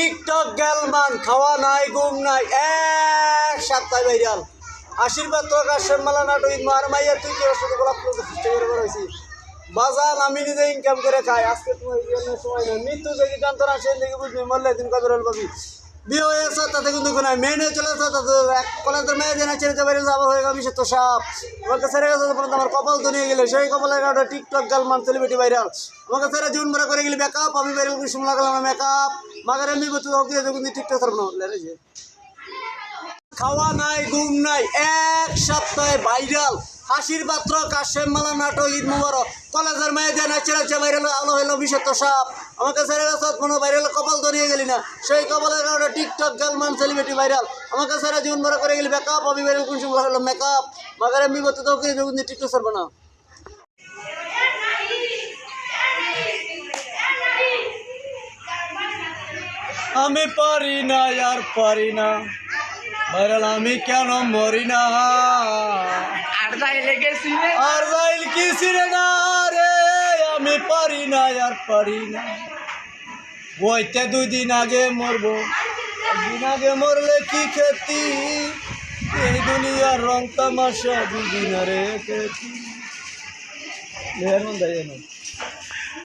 TikTok গেলমান খাওয়া নাই ঘুম নাই এক সপ্তাহ ভাইরাল আশীর্বাদ প্রকাশ মালা নাটক মার মাইয়া তুই কি সাথে গোলাপ চেষ্টা করে বেড়াইছি বাজার আমি নিজে ইনকাম করে খাই আজকে তোমার সময় নেই মৃত্যু দেখি জানতো না সেই দেখে বুঝবি মরলে দিন কবে রোল পাবি বিয়ে হয়েছে তাতে কিন্তু কোনো মেনে চলে আসে তাতে এক কলেজের মেয়ে জেনে ছেড়েছে বাইরে আবার হয়ে গেল বিষয় তো সাপ আমাকে ছেড়ে গেছে পর্যন্ত আমার কপাল তো নিয়ে গেলে সেই কপালের কারণে টিকটক গালমান সেলিব্রিটি ভাইরাল আমাকে ছেড়ে জীবন ভরা করে গেলি মেকআপ আমি বাইরে শুনে লাগলাম মেকআপ মাগার এমনি করতে যখন টিকটক থাকবো না খাওয়া নাই ঘুম নাই এক সপ্তাহে ভাইরাল হাসির পাত্র কাশেম মালা নাটক ঈদ মুবারক কলেজের মেয়ে যে নাচছে ভাইরাল আলো হইলো বিষয় তো সাপ আমাকে ছেড়ে গেছে কোনো ভাইরাল কপাল তো নিয়ে গেলি না সেই কপালের কারণে টিকটক গালমান সেলিব্রিটি ভাইরাল আমাকে ছেড়ে জীবন ভরা করে গেলি মেকআপ আমি ভাইরাল কোন সময় হলো মেকআপ মাগার এমনি করতে তো যখন টিকটক ছাড়বো না আমি পারি না আর পারি না ভাইরাল আমি কেন মরি না আর যাইল কি ছিড়ে না রে আমি পারি না আর পারি না বইতে 2 দিন আগে মরবো 1 দিন আগে মরলে কি ক্ষতি এই দুনিয়ার রং তামাশা 2 দিন আরে ক্ষতি